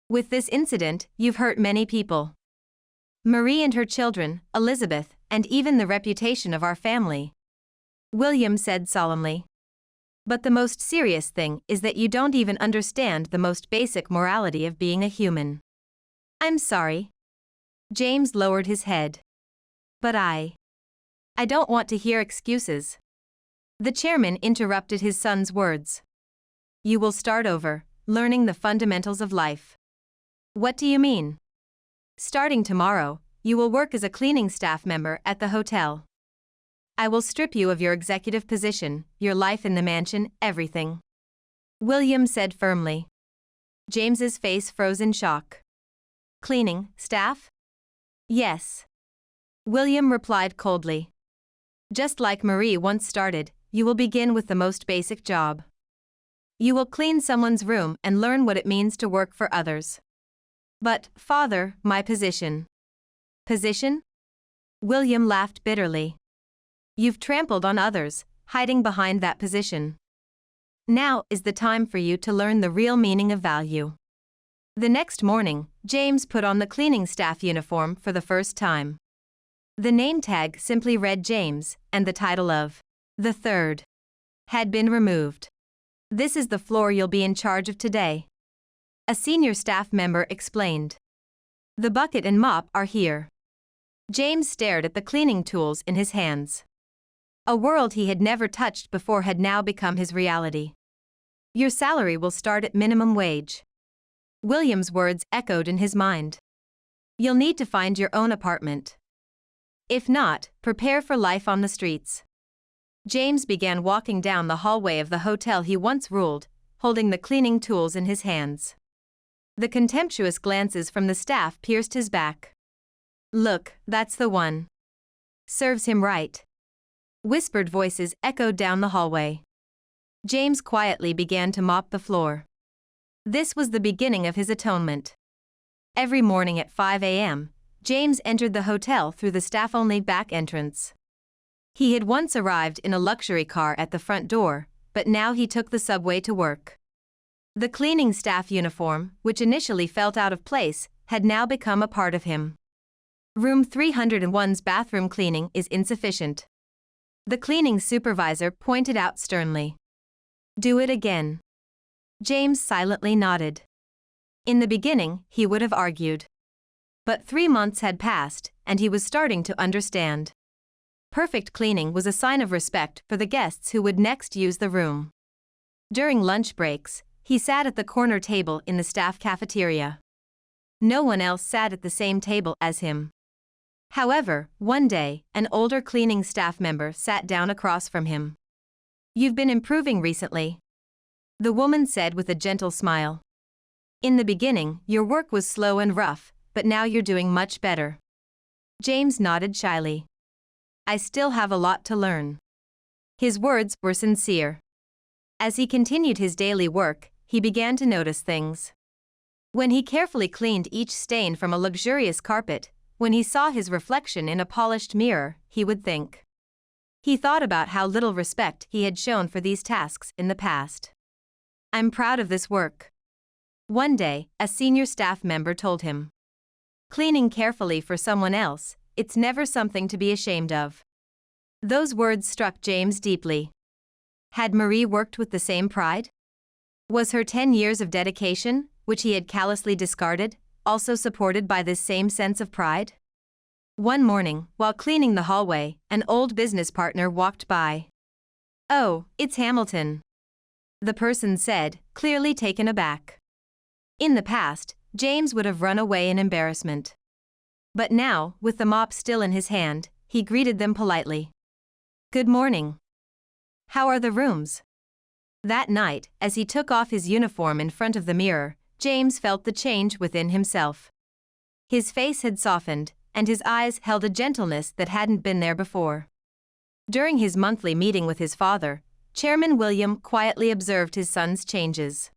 "With this incident, you've hurt many people. Marie and her children, Elizabeth, and even the reputation of our family," William said solemnly. "But the most serious thing is that you don't even understand the most basic morality of being a human." "I'm sorry." James lowered his head. "But I don't want to hear excuses." The chairman interrupted his son's words. "You will start over, learning the fundamentals of life." "What do you mean?" "Starting tomorrow, you will work as a cleaning staff member at the hotel. I will strip you of your executive position, your life in the mansion, everything," William said firmly. James's face froze in shock. "Cleaning staff?" "Yes," William replied coldly. "Just like Marie once started, you will begin with the most basic job. You will clean someone's room and learn what it means to work for others." "But, father, my position." "Position?" William laughed bitterly. "You've trampled on others, hiding behind that position. Now is the time for you to learn the real meaning of value." The next morning, James put on the cleaning staff uniform for the first time. The name tag simply read James, and the title of "The Third" had been removed. "This is the floor you'll be in charge of today," a senior staff member explained. "The bucket and mop are here." James stared at the cleaning tools in his hands. A world he had never touched before had now become his reality. "Your salary will start at minimum wage." William's words echoed in his mind. "You'll need to find your own apartment. If not, prepare for life on the streets." James began walking down the hallway of the hotel he once ruled, holding the cleaning tools in his hands. The contemptuous glances from the staff pierced his back. "Look, that's the one. Serves him right." Whispered voices echoed down the hallway. James quietly began to mop the floor. This was the beginning of his atonement. Every morning at 5 a.m., James entered the hotel through the staff-only back entrance. He had once arrived in a luxury car at the front door, but now he took the subway to work. The cleaning staff uniform, which initially felt out of place, had now become a part of him. Room 301's bathroom cleaning is insufficient, the cleaning supervisor pointed out sternly. "Do it again." James silently nodded. In the beginning, he would have argued. But 3 months had passed, and he was starting to understand. Perfect cleaning was a sign of respect for the guests who would next use the room. During lunch breaks, he sat at the corner table in the staff cafeteria. No one else sat at the same table as him. However, one day, an older cleaning staff member sat down across from him. "You've been improving recently," the woman said with a gentle smile. "In the beginning, your work was slow and rough, but now you're doing much better." James nodded shyly. "I still have a lot to learn." His words were sincere. As he continued his daily work, he began to notice things. When he carefully cleaned each stain from a luxurious carpet, when he saw his reflection in a polished mirror, he would think. He thought about how little respect he had shown for these tasks in the past. "I'm proud of this work," one day, a senior staff member told him. "Cleaning carefully for someone else, it's never something to be ashamed of." Those words struck James deeply. Had Marie worked with the same pride? Was her 10 years of dedication, which he had callously discarded, also supported by this same sense of pride? One morning, while cleaning the hallway, an old business partner walked by. "Oh, it's Hamilton," the person said, clearly taken aback. In the past, James would have run away in embarrassment. But now, with the mop still in his hand, he greeted them politely. "Good morning. How are the rooms?" That night, as he took off his uniform in front of the mirror, James felt the change within himself. His face had softened, and his eyes held a gentleness that hadn't been there before. During his monthly meeting with his father, Chairman William quietly observed his son's changes.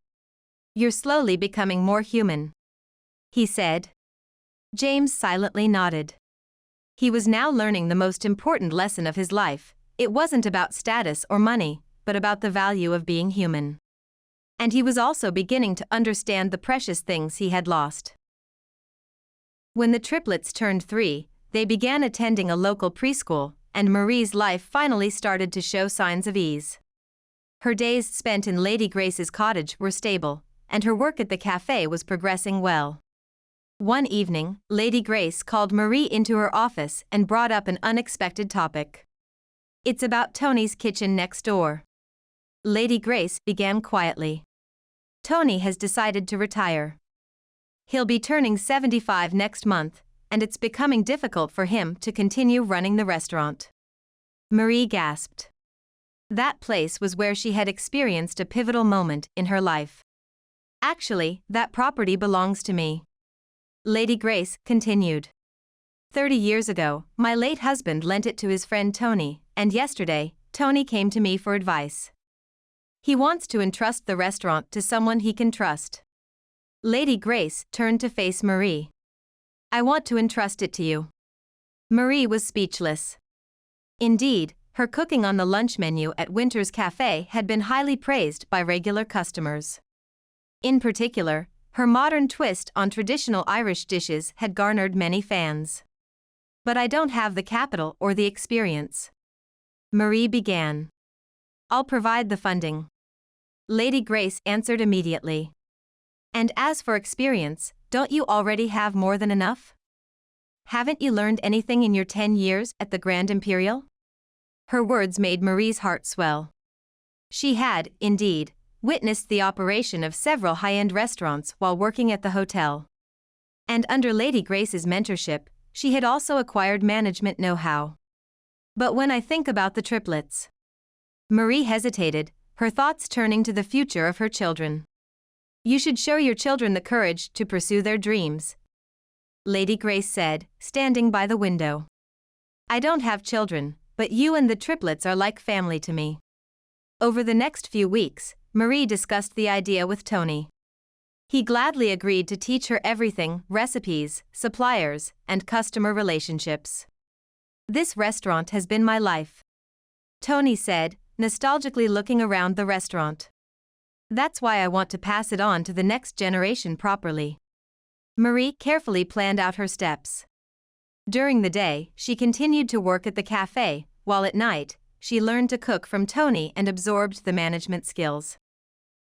"You're slowly becoming more human," he said. James silently nodded. He was now learning the most important lesson of his life. It wasn't about status or money, but about the value of being human. And he was also beginning to understand the precious things he had lost. When the triplets turned 3, they began attending a local preschool, and Marie's life finally started to show signs of ease. Her days spent in Lady Grace's cottage were stable, and her work at the cafe was progressing well. One evening, Lady Grace called Marie into her office and brought up an unexpected topic. "It's about Tony's kitchen next door." Lady Grace began quietly. "Tony has decided to retire. He'll be turning 75 next month, and it's becoming difficult for him to continue running the restaurant." Marie gasped. That place was where she had experienced a pivotal moment in her life. "Actually, that property belongs to me," Lady Grace continued. 30 years ago, my late husband lent it to his friend Tony, and yesterday, Tony came to me for advice. He wants to entrust the restaurant to someone he can trust." Lady Grace turned to face Marie. "I want to entrust it to you." Marie was speechless. Indeed, her cooking on the lunch menu at Winter's Cafe had been highly praised by regular customers. In particular, her modern twist on traditional Irish dishes had garnered many fans. "But I don't have the capital or the experience," Marie began. "I'll provide the funding," Lady Grace answered immediately. "And as for experience, don't you already have more than enough? Haven't you learned anything in your 10 years at the Grand Imperial?" Her words made Marie's heart swell. She had, indeed, witnessed the operation of several high-end restaurants while working at the hotel. And under Lady Grace's mentorship, she had also acquired management know-how. "But when I think about the triplets..." Marie hesitated, her thoughts turning to the future of her children. "You should show your children the courage to pursue their dreams," Lady Grace said, standing by the window. "I don't have children, but you and the triplets are like family to me." Over the next few weeks, Marie discussed the idea with Tony. He gladly agreed to teach her everything: recipes, suppliers, and customer relationships. "This restaurant has been my life," Tony said, nostalgically looking around the restaurant. "That's why I want to pass it on to the next generation properly." Marie carefully planned out her steps. During the day, she continued to work at the cafe, while at night, she learned to cook from Tony and absorbed the management skills.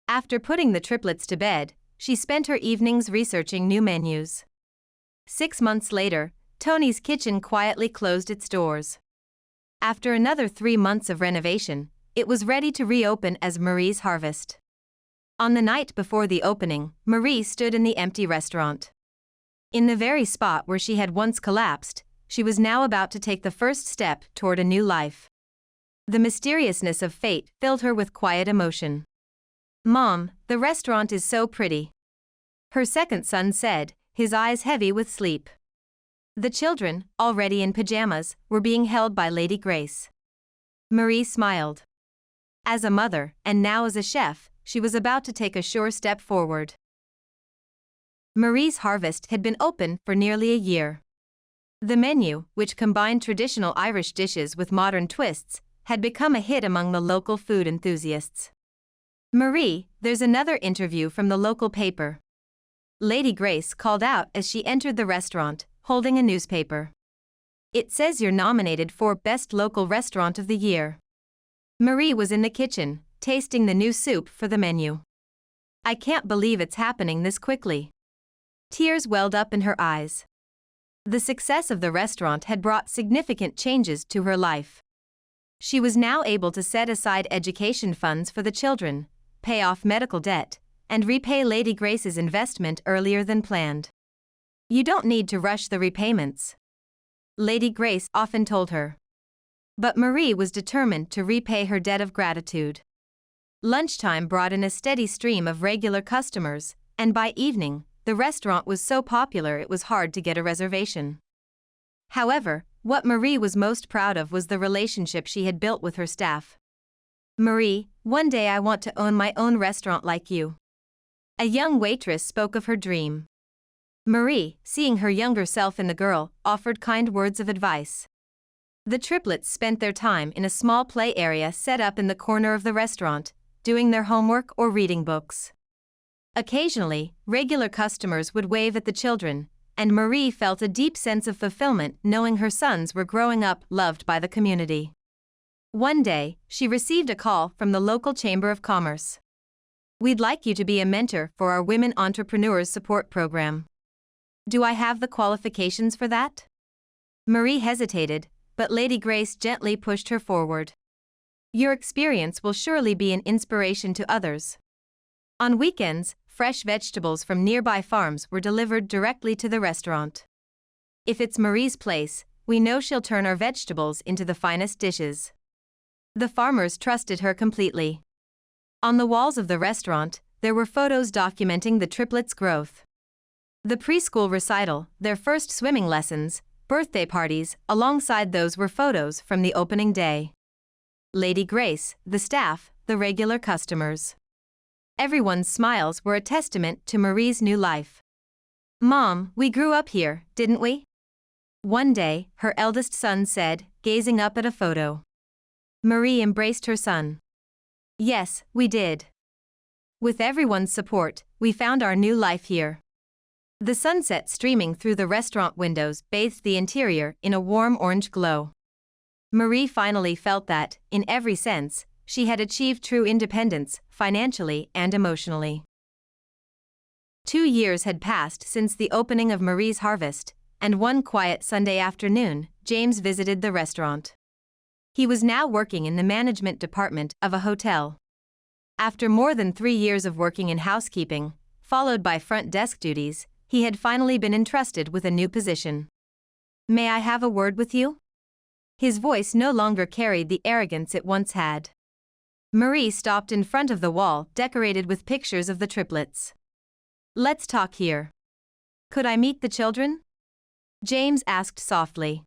After putting the triplets to bed, she spent her evenings researching new menus. 6 months later, Tony's Kitchen quietly closed its doors. After another 3 months of renovation, it was ready to reopen as Marie's Harvest. On the night before the opening, Marie stood in the empty restaurant. In the very spot where she had once collapsed, she was now about to take the first step toward a new life. The mysteriousness of fate filled her with quiet emotion. "Mom, the restaurant is so pretty," her second son said, his eyes heavy with sleep. The children, already in pajamas, were being held by Lady Grace. Marie smiled. As a mother, and now as a chef, she was about to take a sure step forward. Marie's Harvest had been open for nearly a year. The menu, which combined traditional Irish dishes with modern twists, had become a hit among the local food enthusiasts. "Marie, there's another interview from the local paper," Lady Grace called out as she entered the restaurant, holding a newspaper. "It says you're nominated for Best Local Restaurant of the Year." Marie was in the kitchen, tasting the new soup for the menu. "I can't believe it's happening this quickly." Tears welled up in her eyes. The success of the restaurant had brought significant changes to her life. She was now able to set aside education funds for the children, pay off medical debt, and repay Lady Grace's investment earlier than planned. "You don't need to rush the repayments," Lady Grace often told her. But Marie was determined to repay her debt of gratitude. Lunchtime brought in a steady stream of regular customers, and by evening, the restaurant was so popular it was hard to get a reservation. However, what Marie was most proud of was the relationship she had built with her staff. "Marie, one day I want to own my own restaurant like you." A young waitress spoke of her dream. Marie, seeing her younger self in the girl, offered kind words of advice. The triplets spent their time in a small play area set up in the corner of the restaurant, doing their homework or reading books. Occasionally, regular customers would wave at the children, and Marie felt a deep sense of fulfillment knowing her sons were growing up loved by the community. One day, she received a call from the local Chamber of Commerce. "We'd like you to be a mentor for our Women Entrepreneurs Support Program." "Do I have the qualifications for that?" Marie hesitated, but Lady Grace gently pushed her forward. "Your experience will surely be an inspiration to others." On weekends, fresh vegetables from nearby farms were delivered directly to the restaurant. "If it's Marie's place, we know she'll turn our vegetables into the finest dishes." The farmers trusted her completely. On the walls of the restaurant, there were photos documenting the triplets' growth. The preschool recital, their first swimming lessons, birthday parties, alongside those were photos from the opening day. Lady Grace, the staff, the regular customers. Everyone's smiles were a testament to Marie's new life. "Mom, we grew up here, didn't we?" One day, her eldest son said, gazing up at a photo. Marie embraced her son. "Yes, we did. With everyone's support, we found our new life here." The sunset streaming through the restaurant windows bathed the interior in a warm orange glow. Marie finally felt that, in every sense, she had achieved true independence, financially and emotionally. 2 years had passed since the opening of Marie's Harvest, and one quiet Sunday afternoon, James visited the restaurant. He was now working in the management department of a hotel. After more than 3 years of working in housekeeping, followed by front desk duties, he had finally been entrusted with a new position. "May I have a word with you?" His voice no longer carried the arrogance it once had. Marie stopped in front of the wall decorated with pictures of the triplets. "Let's talk here." "Could I meet the children?" James asked softly.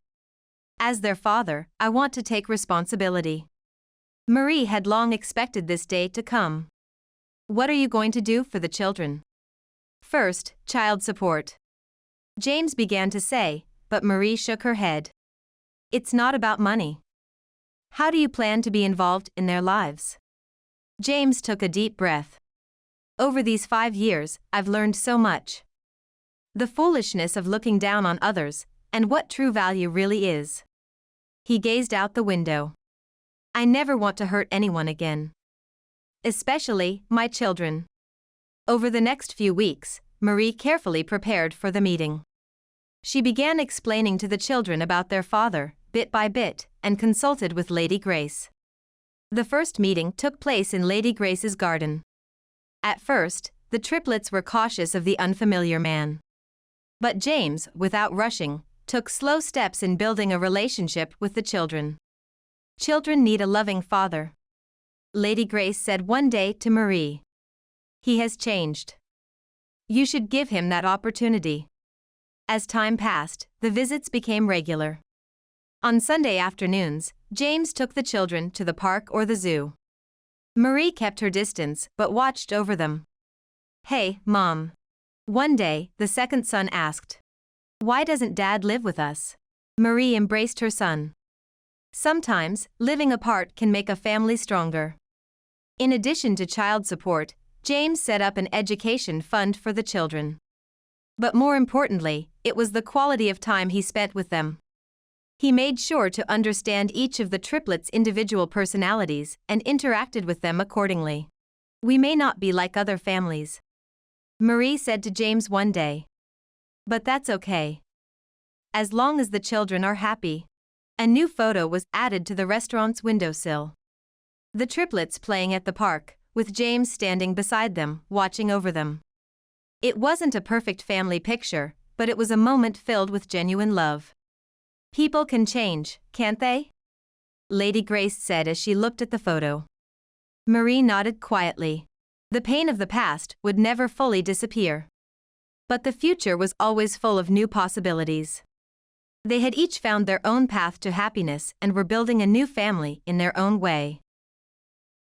"As their father, I want to take responsibility." Marie had long expected this day to come. "What are you going to do for the children?" "First, child support," James began to say, but Marie shook her head. "It's not about money." "How do you plan to be involved in their lives?" James took a deep breath. "Over these 5 years, I've learned so much. The foolishness of looking down on others, and what true value really is." He gazed out the window. "I never want to hurt anyone again. Especially my children." Over the next few weeks, Marie carefully prepared for the meeting. She began explaining to the children about their father, bit by bit, and consulted with Lady Grace. The first meeting took place in Lady Grace's garden. At first, the triplets were cautious of the unfamiliar man. But James, without rushing, took slow steps in building a relationship with the children. "Children need a loving father," Lady Grace said one day to Marie. "He has changed. You should give him that opportunity." As time passed, the visits became regular. On Sunday afternoons, James took the children to the park or the zoo. Marie kept her distance but watched over them. "Hey, Mom." One day, the second son asked. Why doesn't Dad live with us? Marie embraced her son. Sometimes, living apart can make a family stronger. In addition to child support, James set up an education fund for the children. But more importantly, it was the quality of time he spent with them. He made sure to understand each of the triplets' individual personalities and interacted with them accordingly. We may not be like other families, Marie said to James one day. But that's okay. As long as the children are happy. A new photo was added to the restaurant's windowsill. The triplets playing at the park, with James standing beside them, watching over them. It wasn't a perfect family picture, but it was a moment filled with genuine love. People can change, can't they? Lady Grace said as she looked at the photo. Marie nodded quietly. The pain of the past would never fully disappear. But the future was always full of new possibilities. They had each found their own path to happiness and were building a new family in their own way.